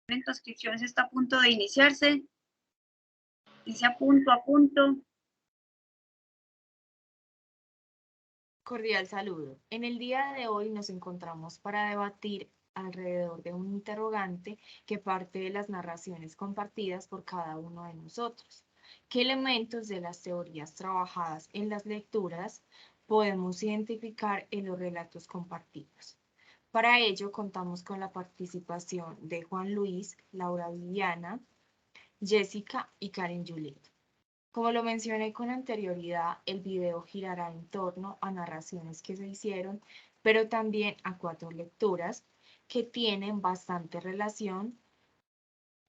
La inscripción está a punto de iniciarse. Dice a punto. Cordial saludo. En el día de hoy nos encontramos para debatir alrededor de un interrogante que parte de las narraciones compartidas por cada uno de nosotros. ¿Qué elementos de las teorías trabajadas en las lecturas podemos identificar en los relatos compartidos? Para ello contamos con la participación de Juan Luis, Laura Viviana, Jessica y Karen Juliet. Como lo mencioné con anterioridad, el video girará en torno a narraciones que se hicieron, pero también a 4 lecturas que tienen bastante relación,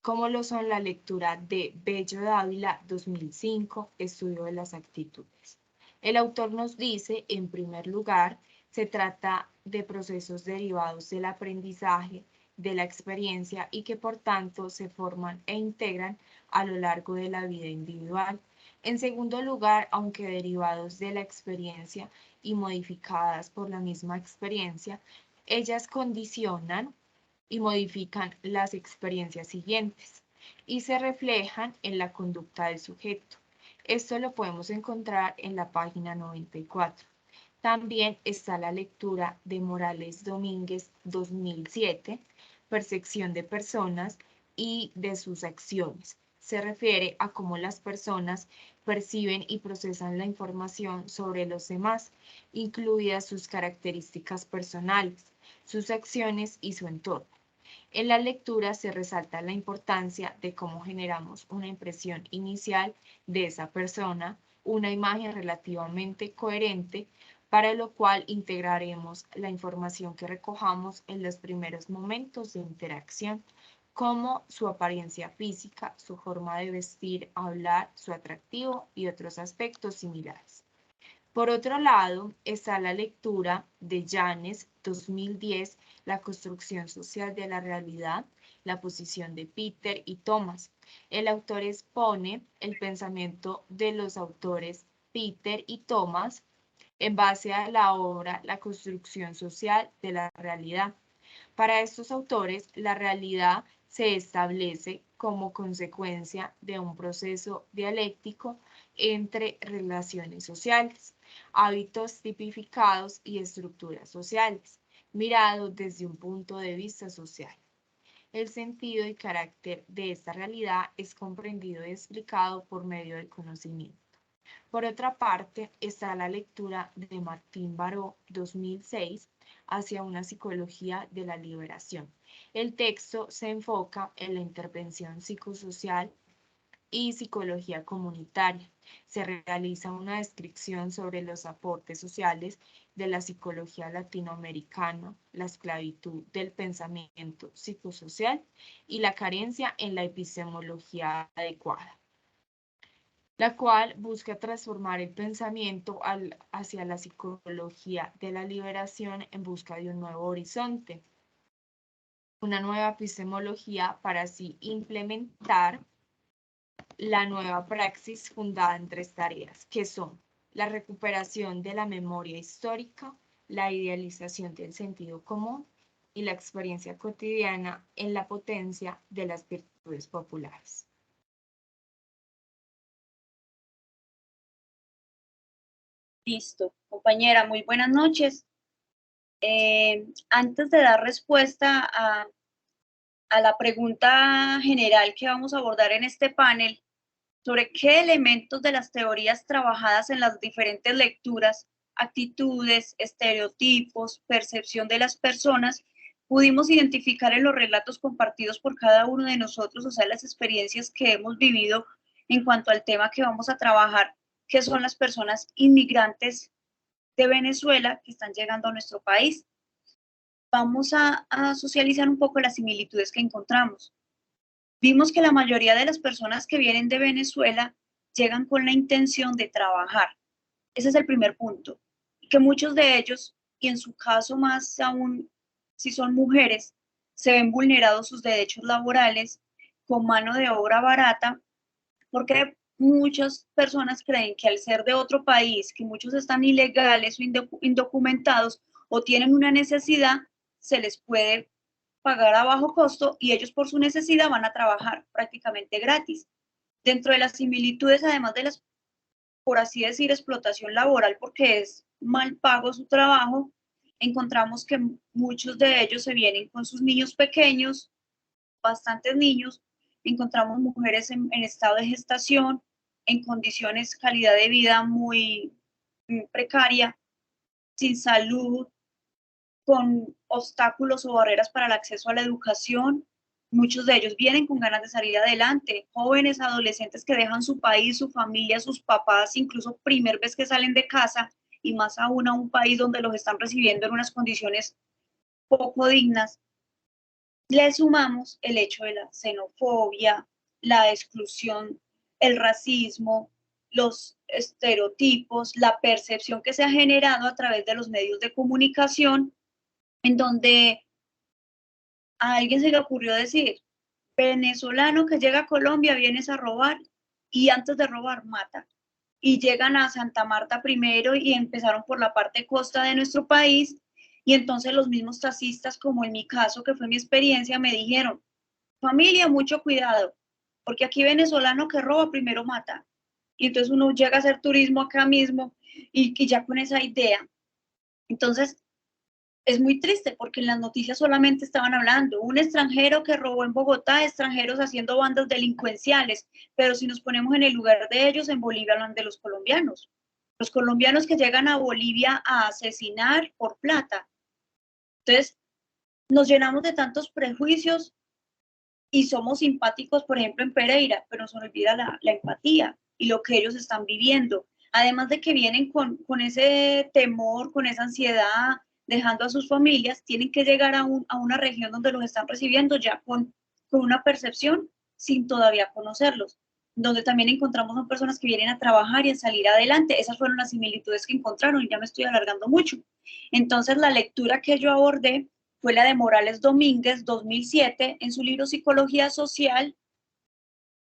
como lo son la lectura de Bello Dávila 2005, Estudio de las Actitudes. El autor nos dice, en primer lugar, se trata de procesos derivados del aprendizaje, de la experiencia y que por tanto se forman e integran a lo largo de la vida individual. En segundo lugar, aunque derivados de la experiencia y modificadas por la misma experiencia, ellas condicionan y modifican las experiencias siguientes y se reflejan en la conducta del sujeto. Esto lo podemos encontrar en la página 94. También está la lectura de Morales Domínguez 2007, Percepción de personas y de sus acciones. Se refiere a cómo las personas perciben y procesan la información sobre los demás, incluidas sus características personales, sus acciones y su entorno. En la lectura se resalta la importancia de cómo generamos una impresión inicial de esa persona, una imagen relativamente coherente, para lo cual integraremos la información que recojamos en los primeros momentos de interacción, como su apariencia física, su forma de vestir, hablar, su atractivo y otros aspectos similares. Por otro lado, está la lectura de Janes 2010, La construcción social de la realidad, la posición de Peter y Thomas. El autor expone el pensamiento de los autores Peter y Thomas en base a la obra La construcción social de la realidad. Para estos autores, la realidad se establece como consecuencia de un proceso dialéctico entre relaciones sociales, hábitos tipificados y estructuras sociales, mirado desde un punto de vista social. El sentido y carácter de esta realidad es comprendido y explicado por medio del conocimiento. Por otra parte, está la lectura de Martín Baró 2006, Hacia una psicología de la liberación. El texto se enfoca en la intervención psicosocial y psicología comunitaria. Se realiza una descripción sobre los aportes sociales de la psicología latinoamericana, la esclavitud del pensamiento psicosocial y la carencia en la epistemología adecuada, la cual busca transformar el pensamiento hacia la psicología de la liberación en busca de un nuevo horizonte, una nueva epistemología para así implementar la nueva praxis fundada en 3 tareas, que son la recuperación de la memoria histórica, la idealización del sentido común y la experiencia cotidiana en la potencia de las virtudes populares. Listo. Compañera, muy buenas noches. Antes de dar respuesta a la pregunta general que vamos a abordar en este panel, sobre qué elementos de las teorías trabajadas en las diferentes lecturas, actitudes, estereotipos, percepción de las personas, pudimos identificar en los relatos compartidos por cada uno de nosotros, o sea, las experiencias que hemos vivido en cuanto al tema que vamos a trabajar, que son las personas inmigrantes de Venezuela que están llegando a nuestro país. Vamos a socializar un poco las similitudes que encontramos. Vimos que la mayoría de las personas que vienen de Venezuela llegan con la intención de trabajar. Ese es el primer punto. Y que muchos de ellos, y en su caso más aún si son mujeres, se ven vulnerados sus derechos laborales con mano de obra barata, porque muchas personas creen que al ser de otro país, que muchos están ilegales o indocumentados o tienen una necesidad, se les puede pagar a bajo costo y ellos por su necesidad van a trabajar prácticamente gratis. Dentro de las similitudes, además de las, por así decir, explotación laboral, porque es mal pago su trabajo, encontramos que muchos de ellos se vienen con sus niños pequeños, bastantes niños, encontramos mujeres en estado de gestación, en condiciones, calidad de vida muy precaria, sin salud, con obstáculos o barreras para el acceso a la educación. Muchos de ellos vienen con ganas de salir adelante, jóvenes, adolescentes que dejan su país, su familia, sus papás, incluso primer vez que salen de casa y más aún a un país donde los están recibiendo en unas condiciones poco dignas. Le sumamos el hecho de la xenofobia, la exclusión, el racismo, los estereotipos, la percepción que se ha generado a través de los medios de comunicación, en donde a alguien se le ocurrió decir, venezolano que llega a Colombia vienes a robar y antes de robar mata. Y llegan a Santa Marta primero y empezaron por la parte costa de nuestro país y entonces los mismos taxistas, como en mi caso, que fue mi experiencia, me dijeron, familia, mucho cuidado, porque aquí venezolano que roba primero mata. Y entonces uno llega a hacer turismo acá mismo y ya con esa idea. Entonces, es muy triste porque en las noticias solamente estaban hablando un extranjero que robó en Bogotá, extranjeros haciendo bandas delincuenciales, pero si nos ponemos en el lugar de ellos, en Bolivia hablan de los colombianos que llegan a Bolivia a asesinar por plata. Entonces, nos llenamos de tantos prejuicios y somos simpáticos, por ejemplo, en Pereira, pero nos olvida la empatía y lo que ellos están viviendo. Además de que vienen con ese temor, con esa ansiedad, dejando a sus familias, tienen que llegar a una región donde los están recibiendo ya con una percepción sin todavía conocerlos, donde también encontramos a personas que vienen a trabajar y a salir adelante. Esas fueron las similitudes que encontraron y ya me estoy alargando mucho. Entonces, la lectura que yo abordé fue la de Morales Domínguez, 2007, en su libro Psicología Social.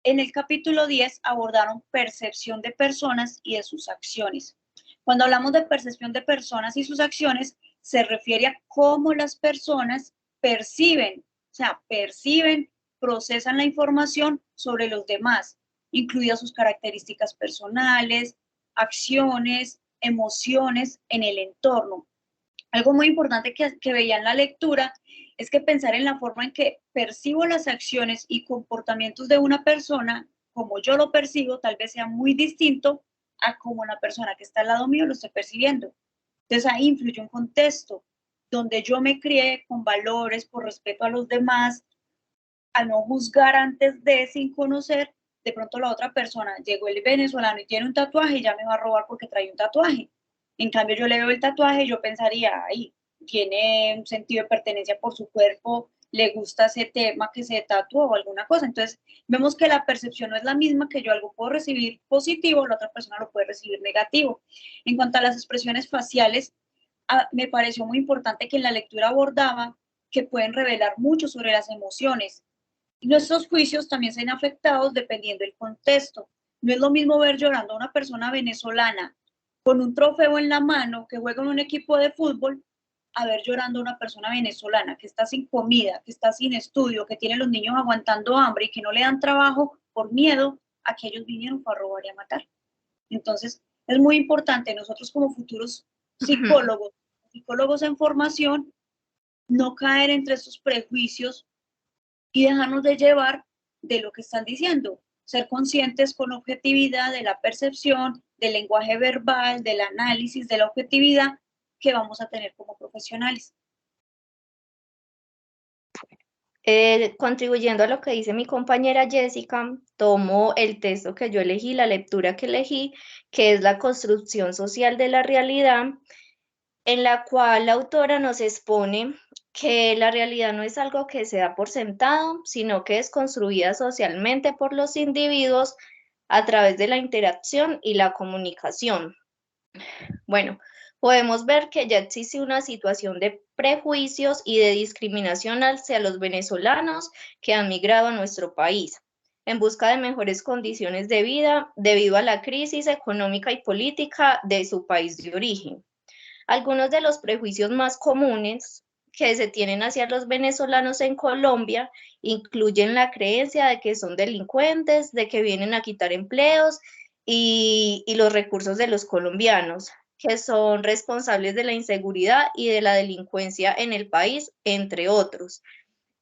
En el capítulo 10 abordaron percepción de personas y de sus acciones. Cuando hablamos de percepción de personas y sus acciones, se refiere a cómo las personas perciben, o sea, perciben, procesan la información sobre los demás, incluidas sus características personales, acciones, emociones en el entorno. Algo muy importante que veía en la lectura es que pensar en la forma en que percibo las acciones y comportamientos de una persona, como yo lo percibo, tal vez sea muy distinto a como la persona que está al lado mío lo esté percibiendo. Entonces ahí influye un contexto donde yo me crié con valores, por respeto a los demás, a no juzgar antes de, sin conocer. De pronto la otra persona, llegó el venezolano y tiene un tatuaje y ya me va a robar porque trae un tatuaje. En cambio, yo le veo el tatuaje y yo pensaría, ay, tiene un sentido de pertenencia por su cuerpo, le gusta ese tema que se tatuó o alguna cosa. Entonces, vemos que la percepción no es la misma, que yo algo puedo recibir positivo, la otra persona lo puede recibir negativo. En cuanto a las expresiones faciales, me pareció muy importante que en la lectura abordaba que pueden revelar mucho sobre las emociones. Nuestros juicios también se ven afectados dependiendo del contexto. No es lo mismo ver llorando a una persona venezolana con un trofeo en la mano que juega en un equipo de fútbol a ver llorando a una persona venezolana que está sin comida, que está sin estudio, que tiene los niños aguantando hambre y que no le dan trabajo por miedo a que ellos vinieron para robar y a matar. Entonces, es muy importante nosotros como futuros psicólogos, psicólogos en formación, no caer entre estos prejuicios y dejarnos de llevar de lo que están diciendo, ser conscientes con objetividad de la percepción, del lenguaje verbal, del análisis, de la objetividad que vamos a tener como profesionales. Contribuyendo a lo que dice mi compañera Jessica, tomo el texto que yo elegí, la lectura que elegí, que es La construcción social de la realidad, en la cual la autora nos expone que la realidad no es algo que se da por sentado, sino que es construida socialmente por los individuos a través de la interacción y la comunicación. Bueno, podemos ver que ya existe una situación de prejuicios y de discriminación hacia los venezolanos que han migrado a nuestro país en busca de mejores condiciones de vida debido a la crisis económica y política de su país de origen. Algunos de los prejuicios más comunes que se tienen hacia los venezolanos en Colombia incluyen la creencia de que son delincuentes, de que vienen a quitar empleos y los recursos de los colombianos, que son responsables de la inseguridad y de la delincuencia en el país, entre otros.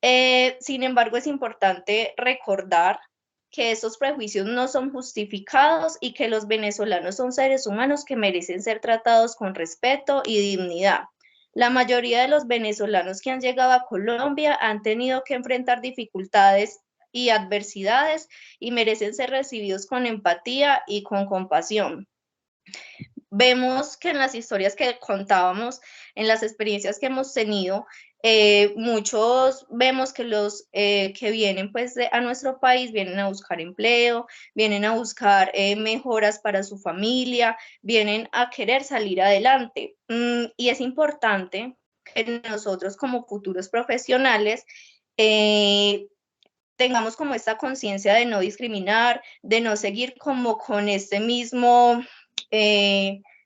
Sin embargo, es importante recordar que estos prejuicios no son justificados y que los venezolanos son seres humanos que merecen ser tratados con respeto y dignidad. La mayoría de los venezolanos que han llegado a Colombia han tenido que enfrentar dificultades y adversidades y merecen ser recibidos con empatía y con compasión. Vemos que en las historias que contábamos, en las experiencias que hemos tenido, muchos vemos que los que vienen pues a nuestro país vienen a buscar empleo, vienen a buscar mejoras para su familia, vienen a querer salir adelante. Y es importante que nosotros como futuros profesionales tengamos como esta conciencia de no discriminar, de no seguir como con este mismo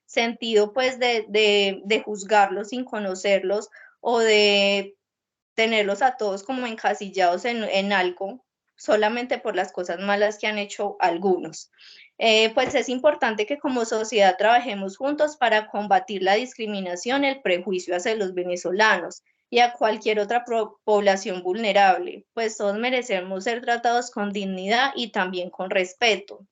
sentido pues de juzgarlos sin conocerlos o de tenerlos a todos como encasillados en algo solamente por las cosas malas que han hecho algunos. Pues es importante que como sociedad trabajemos juntos para combatir la discriminación, el prejuicio hacia los venezolanos y a cualquier otra población vulnerable, pues todos merecemos ser tratados con dignidad y también con respeto.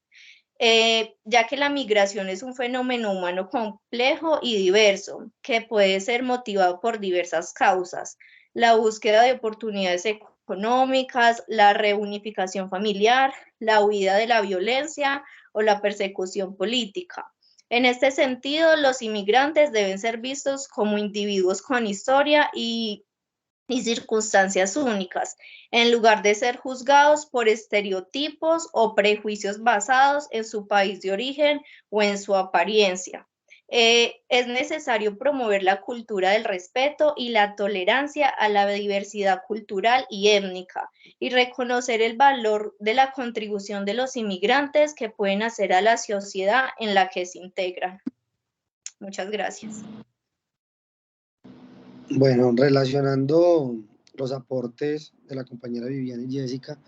Ya que la migración es un fenómeno humano complejo y diverso, que puede ser motivado por diversas causas: la búsqueda de oportunidades económicas, la reunificación familiar, la huida de la violencia o la persecución política. En este sentido, los inmigrantes deben ser vistos como individuos con historia y circunstancias únicas, en lugar de ser juzgados por estereotipos o prejuicios basados en su país de origen o en su apariencia. Es necesario promover la cultura del respeto y la tolerancia a la diversidad cultural y étnica y reconocer el valor de la contribución de los inmigrantes que pueden hacer a la sociedad en la que se integran. Muchas gracias. Bueno, relacionando los aportes de la compañera Viviana y Jessica,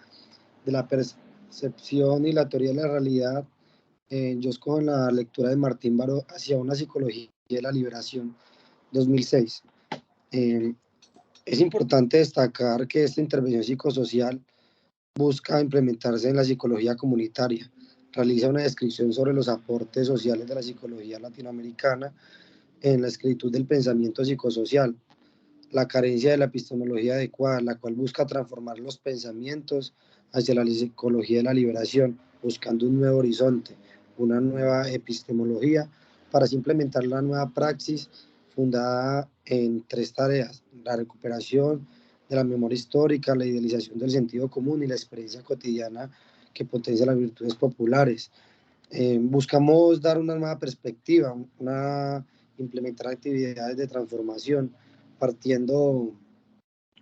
de la percepción y la teoría de la realidad, yo escojo la lectura de Martín Baró, Hacia una psicología de la liberación, 2006. Es importante destacar que esta intervención psicosocial busca implementarse en la psicología comunitaria. Realiza una descripción sobre los aportes sociales de la psicología latinoamericana en la escritura del pensamiento psicosocial, la carencia de la epistemología adecuada, la cual busca transformar los pensamientos hacia la psicología de la liberación, buscando un nuevo horizonte, una nueva epistemología, para implementar la nueva praxis fundada en 3 tareas: la recuperación de la memoria histórica, la idealización del sentido común y la experiencia cotidiana que potencia las virtudes populares. Buscamos dar una nueva perspectiva, implementar actividades de transformación, partiendo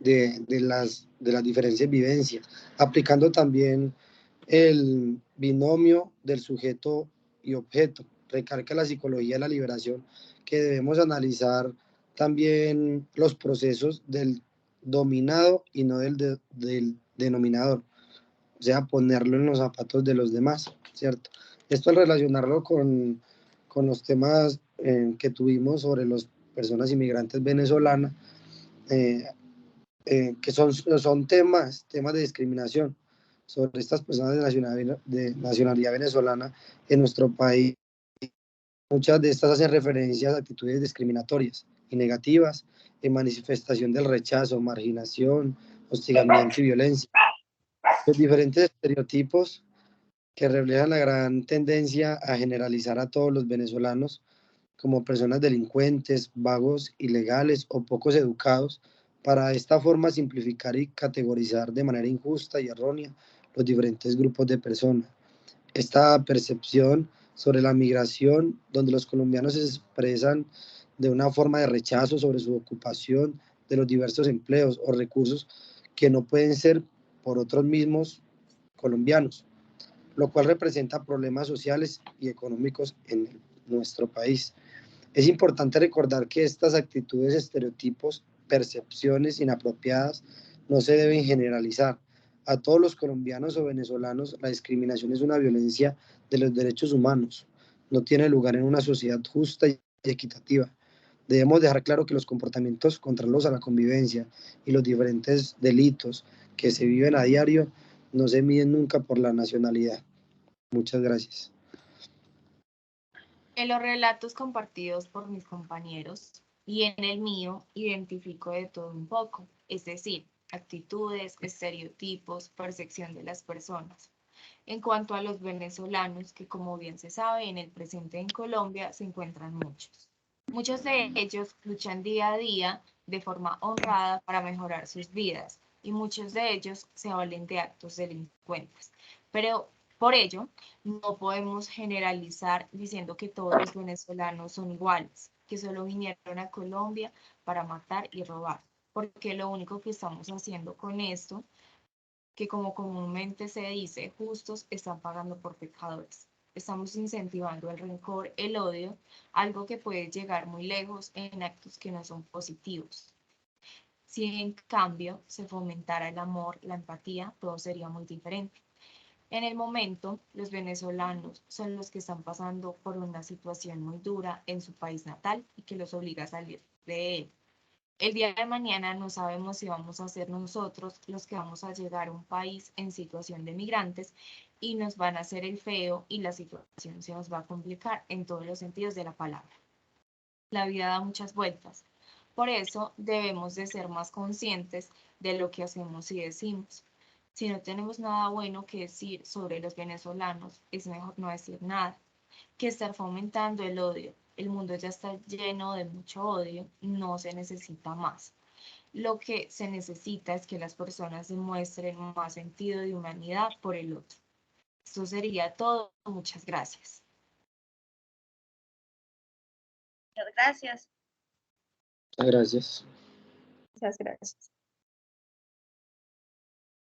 de las diferentes vivencias, aplicando también el binomio del sujeto y objeto. Recalca la psicología de la liberación que debemos analizar también los procesos del dominado y no del denominador, o sea, ponerlo en los zapatos de los demás, ¿cierto? Esto al relacionarlo con los temas que tuvimos sobre las personas inmigrantes venezolanas, que son temas de discriminación sobre estas personas de nacionalidad venezolana en nuestro país. Muchas de estas hacen referencia a actitudes discriminatorias y negativas en manifestación del rechazo, marginación, hostigamiento y violencia. Los diferentes estereotipos que reflejan la gran tendencia a generalizar a todos los venezolanos como personas delincuentes, vagos, ilegales o pocos educados, para de esta forma simplificar y categorizar de manera injusta y errónea los diferentes grupos de personas. Esta percepción sobre la migración, donde los colombianos se expresan de una forma de rechazo sobre su ocupación de los diversos empleos o recursos que no pueden ser por otros mismos colombianos, lo cual representa problemas sociales y económicos en nuestro país. Es importante recordar que estas actitudes, estereotipos percepciones inapropiadas no se deben generalizar. A todos los colombianos o venezolanos, la discriminación es una violencia de los derechos humanos. No tiene lugar en una sociedad justa y equitativa. Debemos dejar claro que los comportamientos contrarios a la convivencia y los diferentes delitos que se viven a diario no se miden nunca por la nacionalidad. Muchas gracias. En los relatos compartidos por mis compañeros y en el mío identifico de todo un poco, es decir, actitudes, estereotipos, percepción de las personas. En cuanto a los venezolanos, que como bien se sabe, en el presente en Colombia se encuentran muchos. Muchos de ellos luchan día a día de forma honrada para mejorar sus vidas y muchos de ellos se valen de actos delincuentes. Pero por ello, no podemos generalizar diciendo que todos los venezolanos son iguales, que solo vinieron a Colombia para matar y robar, porque lo único que estamos haciendo con esto, que como comúnmente se dice, justos están pagando por pecadores. Estamos incentivando el rencor, el odio, algo que puede llegar muy lejos en actos que no son positivos. Si en cambio se fomentara el amor, la empatía, todo sería muy diferente. En el momento, los venezolanos son los que están pasando por una situación muy dura en su país natal y que los obliga a salir de él. El día de mañana no sabemos si vamos a ser nosotros los que vamos a llegar a un país en situación de migrantes y nos van a hacer el feo y la situación se nos va a complicar en todos los sentidos de la palabra. La vida da muchas vueltas. Por eso debemos de ser más conscientes de lo que hacemos y decimos. Si no tenemos nada bueno que decir sobre los venezolanos, es mejor no decir nada que estar fomentando el odio. El mundo ya está lleno de mucho odio, no se necesita más. Lo que se necesita es que las personas demuestren más sentido de humanidad por el otro. Esto sería todo. Muchas gracias. Muchas gracias. Gracias. Muchas gracias.